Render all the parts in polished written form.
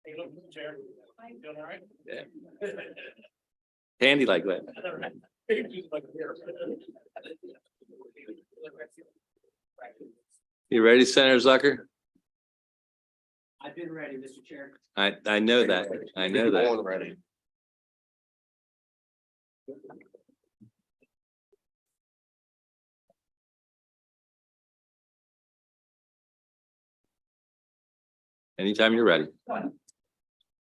Hey, look, Chair. You doing all right? Yeah. Handy like that. You ready, Senator Zucker? I've been ready, Mr. Chair. I know that. I know that. Ready. Anytime you're ready.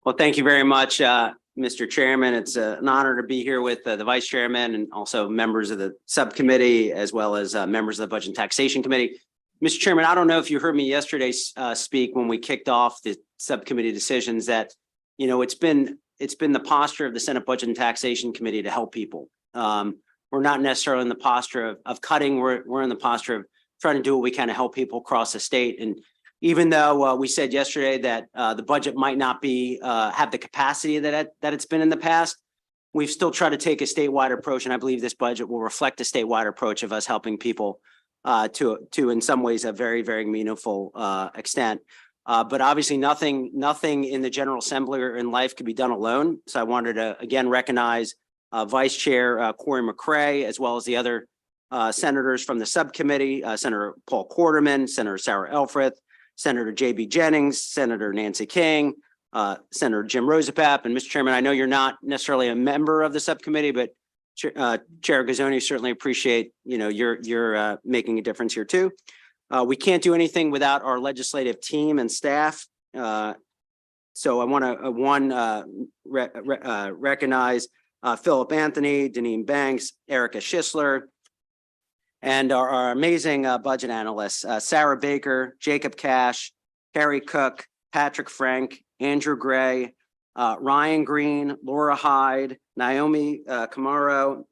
Well, thank you very much, Mr. Chairman. It's an honor to be here with the Vice Chairman and also members of the subcommittee, as well as members of the Budget and Taxation Committee. Mr. Chairman, I don't know if you heard me yesterday speak when we kicked off the subcommittee decisions that, you know, it's been the posture of the Senate Budget and Taxation Committee to help people. We're not necessarily in the posture of cutting. We're in the posture of trying to do what we can to help people across the state. And even though we said yesterday that the budget might not be have the capacity that it's been in the past, we've still tried to take a statewide approach, and I believe this budget will reflect a statewide approach of us helping people to in some ways a very, very meaningful extent. But obviously nothing in the General Assembly or in life could be done alone. So I wanted to again recognize Vice Chair Corey McCray, as well as the other senators from the subcommittee, Senator Paul Quarterman, Senator Sarah Elfreth, Senator J.B. Jennings, Senator Nancy King, Senator Jim Rosapap. And Mr. Chairman, I know you're not necessarily a member of the subcommittee, but Chair Gazzoni, certainly appreciate, you know, you're making a difference here too. We can't do anything without our legislative team and staff. So I want to recognize Philip Anthony, Deneen Banks, Erica Schisler, and our amazing budget analysts, Sarah Baker, Jacob Cash, Harry Cook, Patrick Frank, Andrew Gray, Ryan Green, Laura Hyde, Naomi Camaro,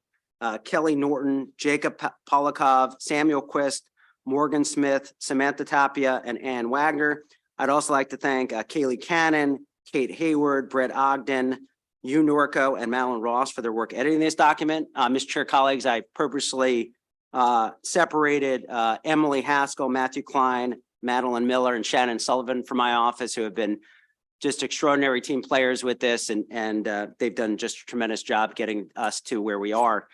Kelly Norton, Jacob Polakov, Samuel Quist, Morgan Smith, Samantha Tapia, and Ann Wagner. I'd also like to thank Kaylee Cannon, Kate Hayward, Brett Ogden, Hugh Norco, and Madeline Ross for their work editing this document. Mr. Chair, colleagues, I purposely separated Emily Haskell, Matthew Klein, Madeline Miller, and Shannon Sullivan from my office, who have been just extraordinary team players with this, and they've done just a tremendous job getting us to where we are.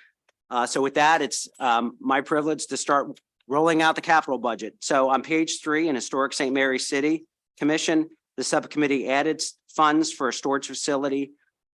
So with that, it's my privilege to start rolling out the capital budget. So on page 3 in Historic St. Mary City Commission, the subcommittee added funds for a storage facility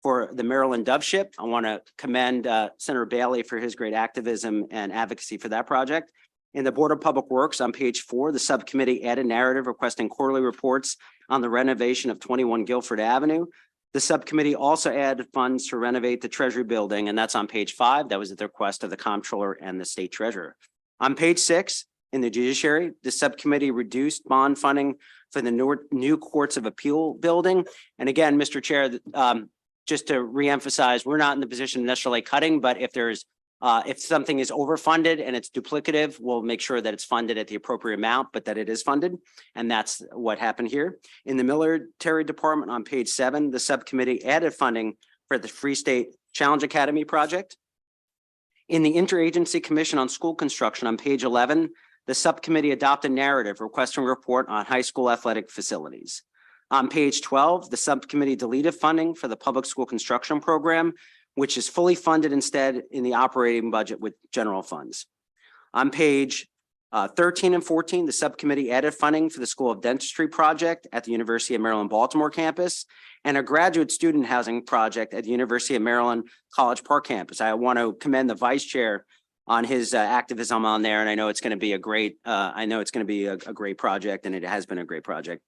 for the Maryland Dove Ship. I want to commend Senator Bailey for his great activism and advocacy for that project. In the Board of Public Works on page 4, the subcommittee added narrative requesting quarterly reports on the renovation of 21 Guilford Avenue. The subcommittee also added funds to renovate the Treasury building, and that's on page 5. That was at the request of the Comptroller and the State Treasurer. On page 6, in the Judiciary, the subcommittee reduced bond funding for the new Courts of Appeal building. And again, Mr. Chair, just to reemphasize, we're not in the position of necessarily cutting, but if there's if something is overfunded and it's duplicative, we'll make sure that it's funded at the appropriate amount, but that it is funded. And that's what happened here. In the Military Department on page 7, the subcommittee added funding for the Free State Challenge Academy project. In the Interagency Commission on School Construction on page 11, the subcommittee adopted narrative requesting a report on high school athletic facilities. On page 12, the subcommittee deleted funding for the public school construction program, which is fully funded instead in the operating budget with general funds. On page 13 and 14, the subcommittee added funding for the School of Dentistry project at the University of Maryland Baltimore campus and a graduate student housing project at the University of Maryland College Park campus. I want to commend the Vice Chair on his activism on there, and I know it's going to be a great. A great project, and it has been a great project.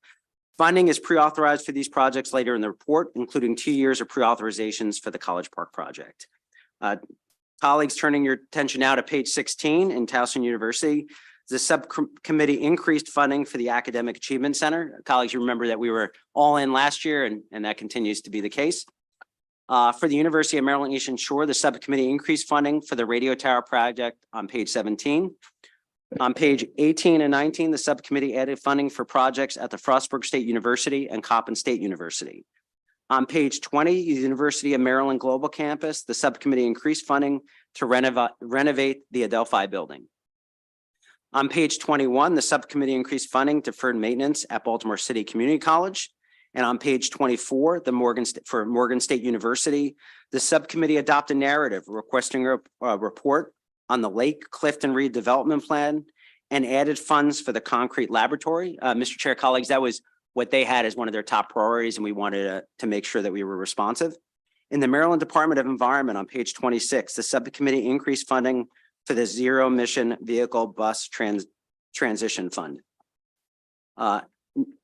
Funding is pre-authorized for these projects later in the report, including 2 years of pre-authorizations for the College Park project. Colleagues, turning your attention now to page 16 in Towson University, the subcommittee increased funding for the Academic Achievement Center. Colleagues, you remember that we were all in last year, and that continues to be the case. For the University of Maryland Eastern Shore, the subcommittee increased funding for the radio tower project on page 17. On page 18 and 19, the subcommittee added funding for projects at the Frostburg State University and Coppin State University. On page 20, the University of Maryland Global Campus, the subcommittee increased funding to renovate the Adelphi building. On page 21, the subcommittee increased funding to deferred maintenance at Baltimore City Community College. And on page 24, for Morgan State University, the subcommittee adopted a narrative requesting a report on the Lake Clifton redevelopment plan and added funds for the concrete laboratory. Mr. Chair, colleagues, that was what they had as one of their top priorities, and we wanted to make sure that we were responsive. In the Maryland Department of Environment on page 26, the subcommittee increased funding for the Zero Emission Vehicle Bus Transition Fund.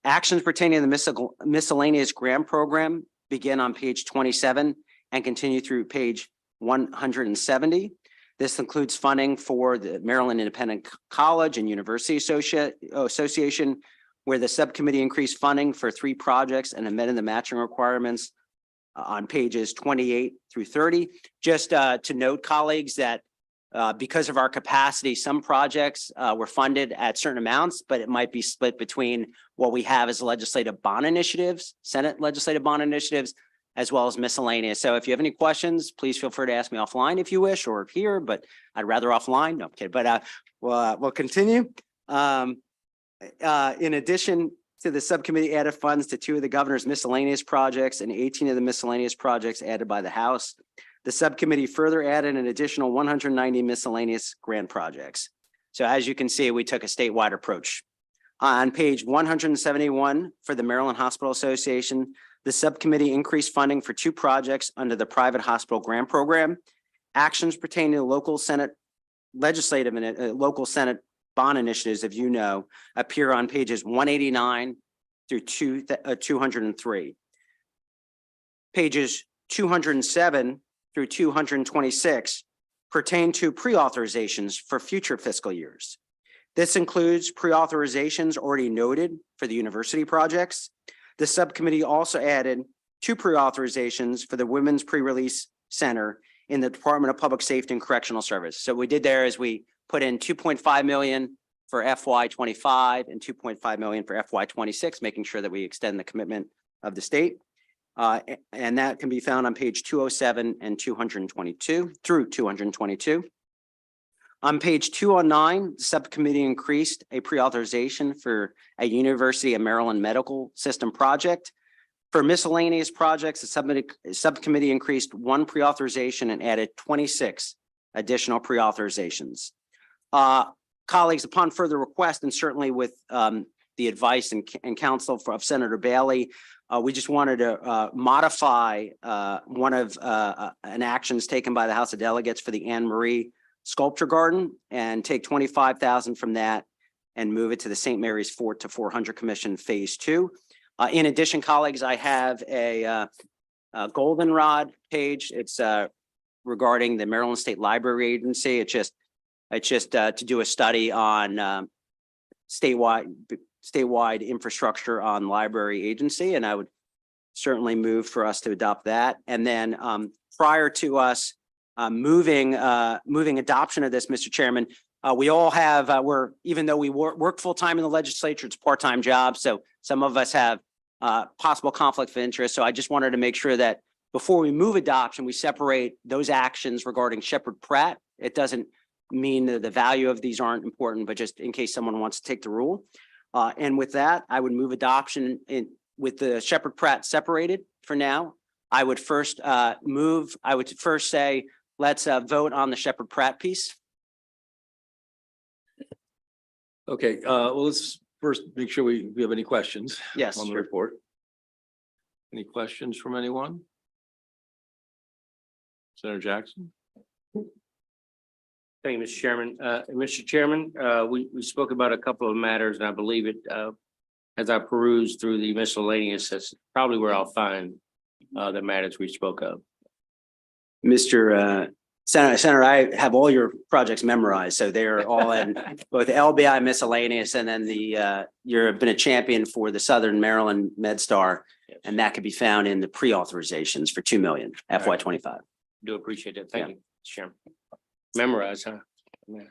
Actions pertaining to the miscellaneous grant program begin on page 27 and continue through page 170. This includes funding for the Maryland Independent College and University Association, where the subcommittee increased funding for 3 projects and amended the matching requirements on pages 28 through 30. Just to note, colleagues, that because of our capacity, some projects were funded at certain amounts, but it might be split between what we have as legislative bond initiatives, Senate legislative bond initiatives, as well as miscellaneous. So if you have any questions, please feel free to ask me offline if you wish, or here, but I'd rather offline. No, I'm kidding, but we'll continue. In addition to the subcommittee added funds to 2 of the governor's miscellaneous projects and 18 of the miscellaneous projects added by the House. The subcommittee further added an additional 190 miscellaneous grant projects. So as you can see, we took a statewide approach. On page 171 for the Maryland Hospital Association, the subcommittee increased funding for 2 projects under the private hospital grant program. Actions pertaining to local Senate legislative and local Senate bond initiatives, if you know, appear on pages 189 through 203. Pages 207 through 226 pertain to pre-authorizations for future fiscal years. This includes pre-authorizations already noted for the university projects. The subcommittee also added 2 pre-authorizations for the Women's Pre-Release Center in the Department of Public Safety and Correctional Service. So what we did there is we put in $2.5 million for FY25 and $2.5 million for FY26, making sure that we extend the commitment of the state. And that can be found on page 207 and 222 through 222. On page 209, the subcommittee increased a pre-authorization for a University of Maryland medical system project. For miscellaneous projects, the subcommittee increased 1 pre-authorization and added 26 additional pre-authorizations. Colleagues, upon further request, and certainly with the advice and counsel of Senator Bailey, we just wanted to modify one of an actions taken by the House of Delegates for the Anne Marie Sculpture Garden and take $25,000 from that and move it to the St. Mary's Fort to 400 Commission Phase 2. In addition, colleagues, I have a goldenrod page. It's regarding the Maryland State Library Agency. It's just to do a study on statewide infrastructure on library agency, and I would certainly move for us to adopt that. And then prior to us moving adoption of this, Mr. Chairman, we all have even though we work full time in the legislature, it's a part-time job, so some of us have possible conflict of interest. So I just wanted to make sure that before we move adoption, we separate those actions regarding Shepherd Pratt. It doesn't mean that the value of these aren't important, but just in case someone wants to take the rule. And with that, I would move adoption with the Shepherd Pratt separated for now. I would first say, let's vote on the Shepherd Pratt piece. Okay, well, let's first make sure we have any questions. Yes, On the sure. report. Any questions from anyone? Senator Jackson? Thank you, Mr. Chairman. Mr. Chairman, we spoke about a couple of matters, and I believe it, as I peruse through the miscellaneous, that's probably where I'll find the matters we spoke of. Mr. Senator, I have all your projects memorized, so they are all in both LBI miscellaneous and then you've been a champion for the Southern Maryland MedStar, Yes. and that could be found in the pre-authorizations for 2 million FY25. Do appreciate it. Thank you, Mr. Chairman. Memorize, huh? Yeah.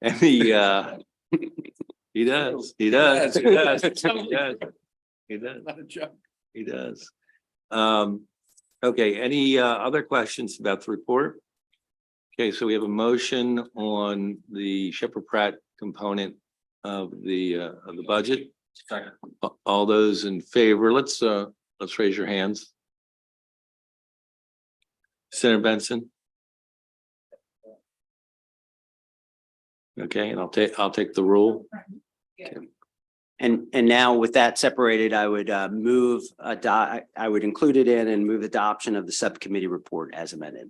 And he does. He does. He does. Not a joke. He does. Okay, any other questions about the report? Okay, so we have a motion on the Shepherd Pratt component of the budget. All those in favor, let's raise your hands. Senator Benson. Okay, and I'll take the roll. Okay. And now with that separated, I would I would include it in and move adoption of the subcommittee report as amended.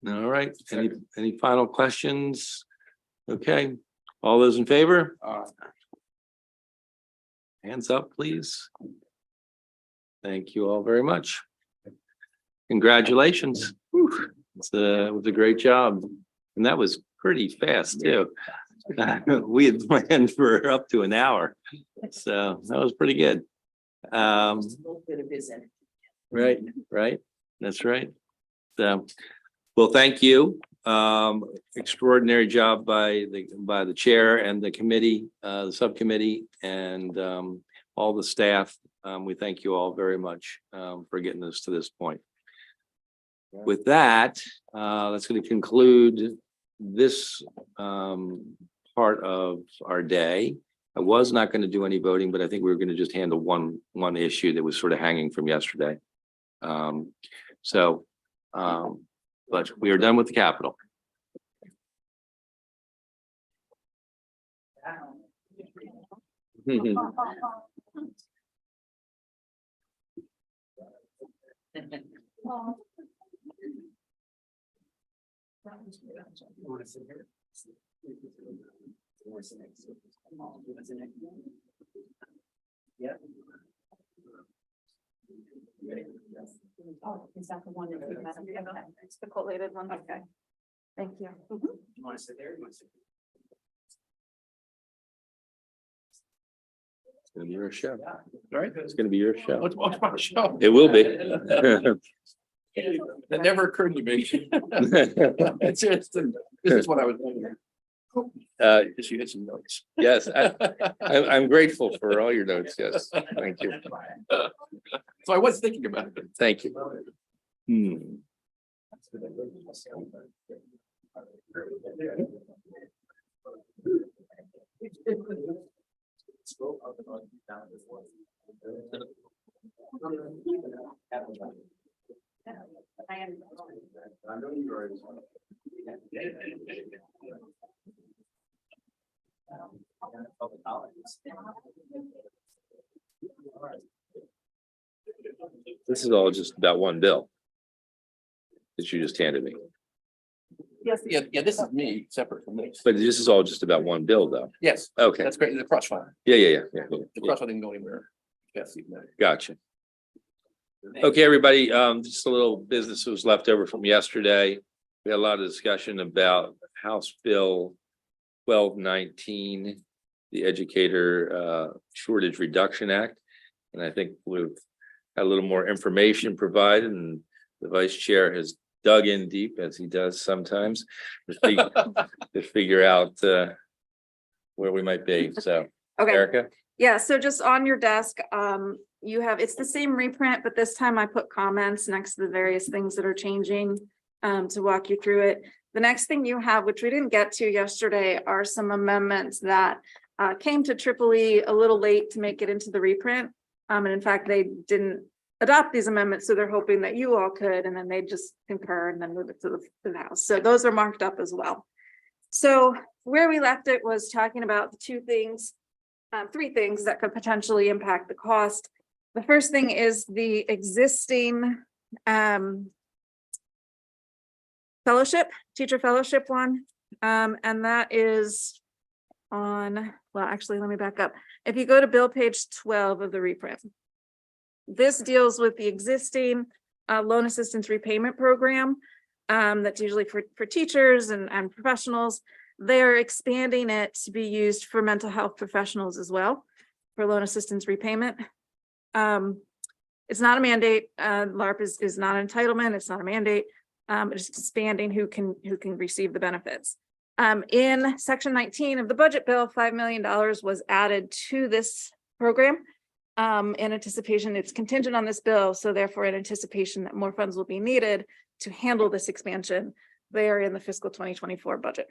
All right, any final questions? Okay, all those in favor? Hands up, please. Thank you all very much. Congratulations. Whew. It was a great job. And that was pretty fast too. We had planned for up to an hour. So that was pretty good. Right. That's right. So, well, thank you. Extraordinary job by the chair and the committee, the subcommittee, and all the staff. We thank you all very much for getting us to this point. With that, that's going to conclude this part of our day. I was not going to do any voting, but I think we were going to just handle one issue that was sort of hanging from yesterday. But we are done with the Capitol. Oh, is that the one that we met? Okay, it's the collated one. Okay. Thank you. You want to sit there? You want to sit It's going to be your show. there? Right? It's going to be your show. What's my show? It will be. That never occurred to me. It's just, this is what I was wondering. Just you hit some notes. Yes, I'm grateful for all your notes. Yes, thank you. So I was thinking about it. Thank you. This is all just about one bill that you just handed me. Yes, yeah, this is me, separate from this. But this is all just about one bill, though. Yes, Okay. that's great. The cross fund. Yeah. The cross fund didn't go anywhere. Yes, Gotcha. Okay, everybody, just a little business that was left over from yesterday. We had a lot of discussion about House Bill 1219, the Educator Shortage Reduction Act. And I think we've had a little more information provided, and the vice chair has dug in deep, as he does sometimes, to figure out where we might be. So, Okay. Erica? Yeah, so just on your desk, you have, it's the same reprint, but this time I put comments next to the various things that are changing to walk you through it. The next thing you have, which we didn't get to yesterday, are some amendments that came to Tripoli a little late to make it into the reprint. And in fact, they didn't adopt these amendments, so they're hoping that you all could, and then they just concur and then move it to the House. So those are marked up as well. So where we left it was talking about the three things that could potentially impact the cost. The first thing is the existing teacher fellowship one. And that is on, well, actually, let me back up. If you go to bill page 12 of the reprint, this deals with the existing loan assistance repayment program that's usually for teachers and professionals. They're expanding it to be used for mental health professionals as well for loan assistance repayment. It's not a mandate. LARP is not an entitlement. It's not a mandate. It's expanding who can receive the benefits. In section 19 of the budget bill, $5 million was added to this program in anticipation. It's contingent on this bill, so therefore in anticipation that more funds will be needed to handle this expansion. They are in the fiscal 2024 budget.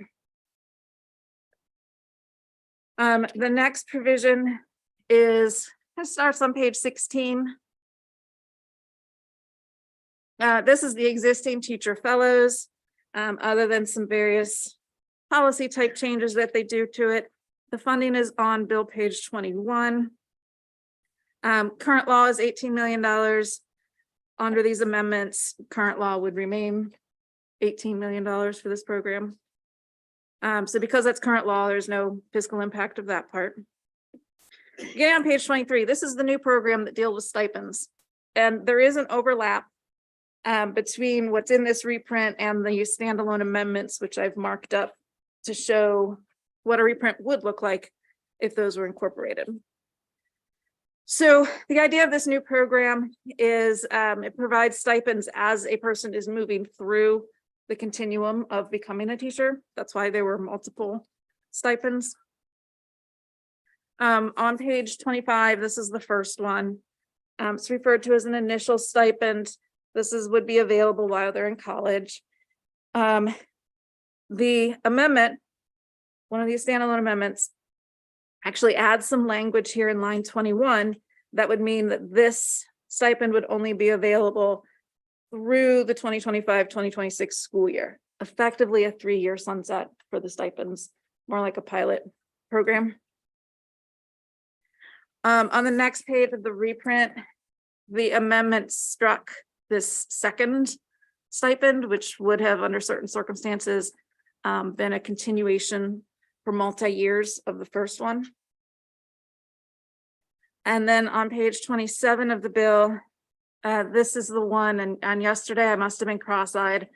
The next provision is, it starts on page 16. This is the existing teacher fellows, other than some various policy type changes that they do to it. The funding is on bill page 21. Current law is $18 million. Under these amendments, current law would remain $18 million for this program. So because that's current law, there's no fiscal impact of that part. Again, on page 23, this is the new program that deals with stipends. And there is an overlap between what's in this reprint and the standalone amendments, which I've marked up to show what a reprint would look like if those were incorporated. So the idea of this new program is it provides stipends as a person is moving through the continuum of becoming a teacher. That's why there were multiple stipends. On page 25, this is the first one. It's referred to as an initial stipend. Would be available while they're in college. The amendment, one of these standalone amendments, actually adds some language here in line 21 that would mean that this stipend would only be available through the 2025-2026 school year, effectively a 3-year sunset for the stipends, more like a pilot program. On the next page of the reprint, the amendment struck this second stipend, which would have under certain circumstances been a continuation for multi-years of the first one. And then on page 27 of the bill, this is the one, and yesterday I must have been cross-eyed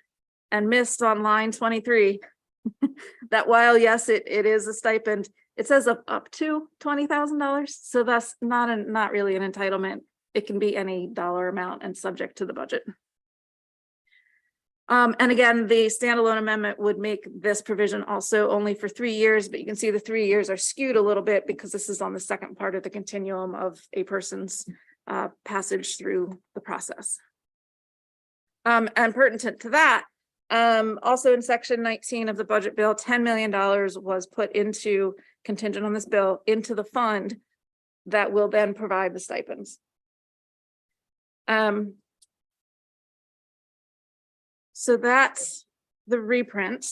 and missed on line 23 that while yes, it is a stipend, it says up to $20,000. So that's not really an entitlement. It can be any dollar amount and subject to the budget. And again, the standalone amendment would make this provision also only for 3 years, but you can see the 3 years are skewed a little bit because this is on the second part of the continuum of a person's passage through the process. And pertinent to that, also in section 19 of the budget bill, $10 million was put into, contingent on this bill, into the fund that will then provide the stipends. So that's the reprint.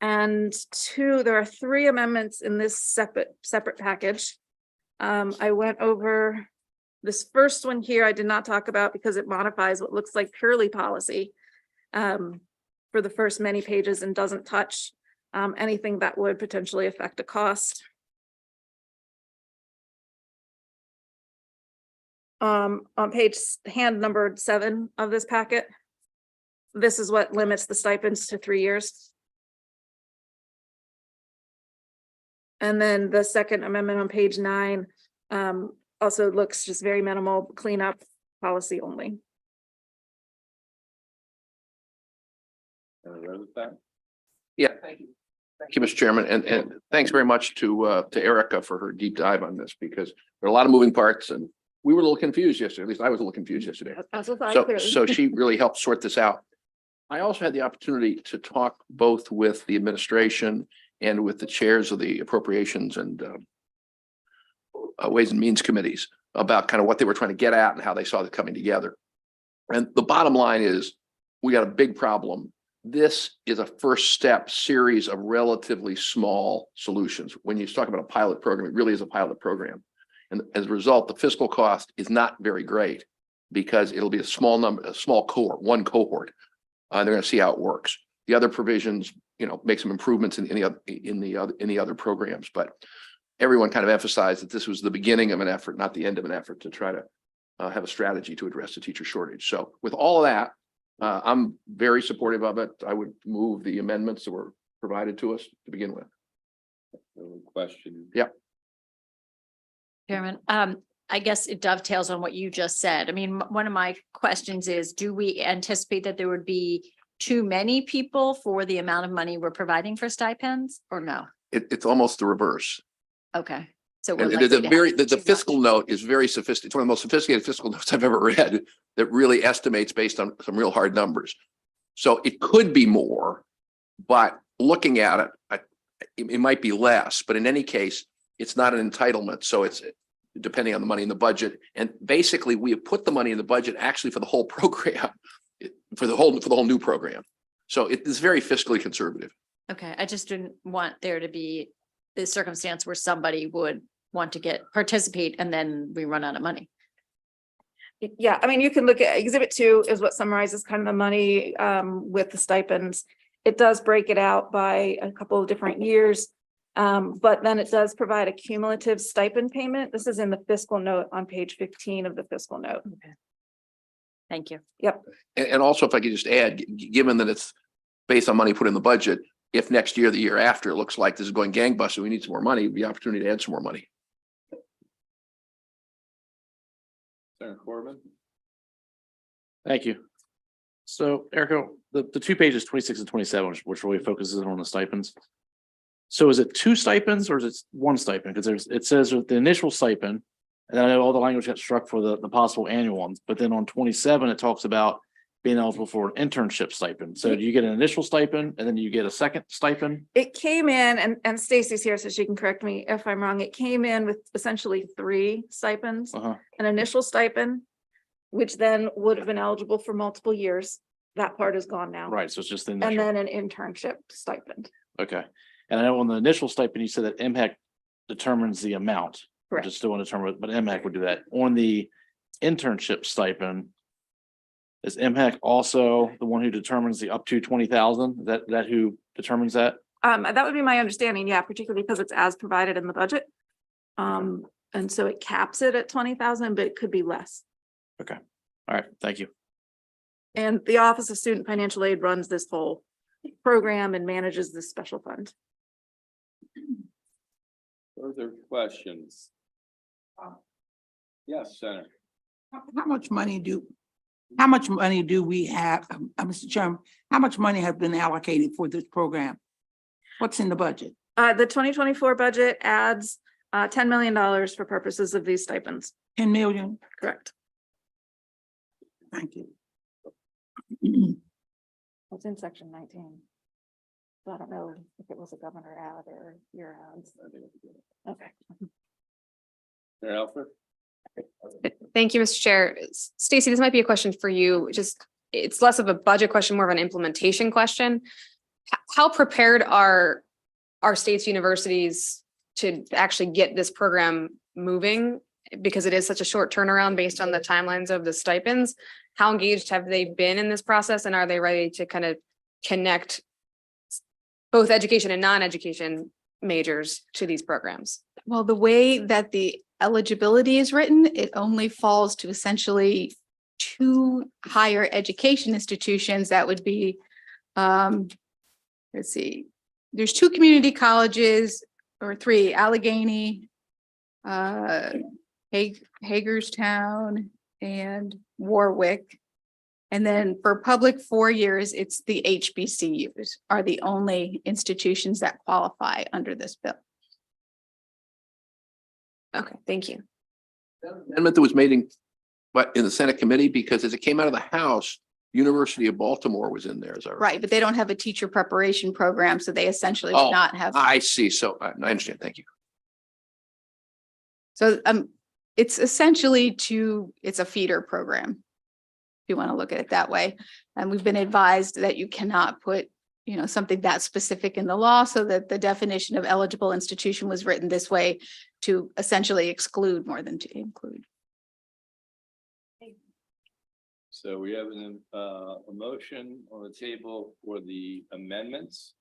And there are 3 amendments in this separate package. I went over this first one here. I did not talk about because it modifies what looks like purely policy for the first many pages and doesn't touch anything that would potentially affect a cost. On page hand numbered 7 of this packet, this is what limits the stipends to 3 years. And then the second amendment on page 9 also looks just very minimal, cleanup policy only. Yeah, thank you. Thank you, Mr. Chairman, and thanks very much to Erica for her deep dive on this, because there are a lot of moving parts and we were a little confused yesterday. At least I was a little confused yesterday. So she really helped sort this out. I also had the opportunity to talk both with the administration and with the chairs of the appropriations and Ways and Means committees about kind of what they were trying to get at and how they saw it coming together. And the bottom line is we got a big problem. This is a first step series of relatively small solutions. When you talk about a pilot program, it really is a pilot program. And as a result, the fiscal cost is not very great because it'll be a small number, a small cohort, one cohort. They're going to see how it works. The other provisions, make some improvements in the other programs, but everyone kind of emphasized that this was the beginning of an effort, not the end of an effort to try to have a strategy to address the teacher shortage. So with all of that, I'm very supportive of it. I would move the amendments that were provided to us to begin with. Question. Yeah. Chairman, I guess it dovetails on what you just said. I mean, one of my questions is, do we anticipate that there would be too many people for the amount of money we're providing for stipends or no? It's almost the reverse. Okay. So we're And likely to have the too much. fiscal note is very sophisticated. It's one of the most sophisticated fiscal notes I've ever read that really estimates based on some real hard numbers. So it could be more, but looking at it, it might be less, but in any case, it's not an entitlement. So it's depending on the money in the budget. And basically we have put the money in the budget actually for the whole program, for the whole new program. So it is very fiscally conservative. Okay, I just didn't want there to be the circumstance where somebody would want to participate and then we run out of money. Yeah, I mean, you can look at Exhibit 2 is what summarizes kind of the money with the stipends. It does break it out by a couple of different years. But then it does provide a cumulative stipend payment. This is in the fiscal note on page 15 of the fiscal note. Thank you. And also, if I could just add, given that it's based on money put in the budget, if next year, the year after, it looks like this is going gangbusters, we need some more money, the opportunity to add some more money. Senator Corbin? Thank you. So Erica, the 2 pages, 26 and 27, which really focuses on the stipends. So is it 2 stipends or is it 1 stipend? Because it says the initial stipend, and I know all the language got struck for the possible annual ones, but then on 27, it talks about being eligible for an internship stipend. So do you get an initial stipend and then you get a second stipend? It came in, and Stacy's here, so she can correct me if I'm wrong. It came in with essentially 3 stipends, Uh-huh. an initial stipend, which then would have been eligible for multiple years. That part is gone now. Right. So it's just the And initial. then an internship stipend. Okay. And I know on the initial stipend, you said that MHEC determines the amount, which Correct. is still undetermined, but MHEC would do that. On the internship stipend, is MHEC also the one who determines the up to 20,000? That who determines that? That would be my understanding, yeah, particularly because it's as provided in the budget. And so it caps it at 20,000, but it could be less. All right. Thank you. And the Office of Student Financial Aid runs this whole program and manages this special fund. Further questions? Yes, Senator. How much money do we have, Mr. Chairman, how much money has been allocated for this program? What's in the budget? The 2024 budget adds $10 million for purposes of these stipends. 10 million? Correct. Thank you. It's in section 19. So I don't know if it was a governor ad or your ads. Okay. Senator Alford? Thank you, Mr. Chair. Stacy, this might be a question for you. Just, it's less of a budget question, more of an implementation question. How prepared are our state's universities to actually get this program moving? Because it is such a short turnaround based on the timelines of the stipends. How engaged have they been in this process, and are they ready to kind of connect both education and non-education majors to these programs? Well, the way that the eligibility is written, it only falls to essentially 2 higher education institutions. That would be, let's see, there's 2 community colleges or 3, Allegheny, Hagerstown, and Warwick. And then for public 4 years, it's the HBCUs are the only institutions that qualify under this bill. Okay, thank you. Amendment that was made in the Senate committee, because as it came out of the House, University of Baltimore was in there, is that right? Right, but they don't have a teacher preparation program, so they essentially Oh, would not have. I see. So I understand. Thank you. So it's essentially it's a feeder program, if you want to look at it that way. And we've been advised that you cannot put, something that specific in the law, so that the definition of eligible institution was written this way to essentially exclude more than to include. So we have a motion on the table for the amendments.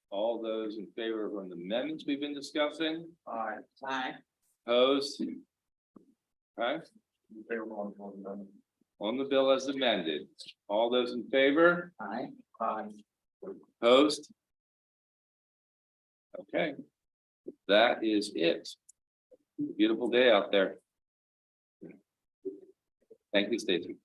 All those in favor of the amendments we've been discussing? Aye. Opposed? Okay. On the bill as amended. All those in favor? Aye. Opposed? Okay. That is it. Beautiful day out there. Thank you, Stacy.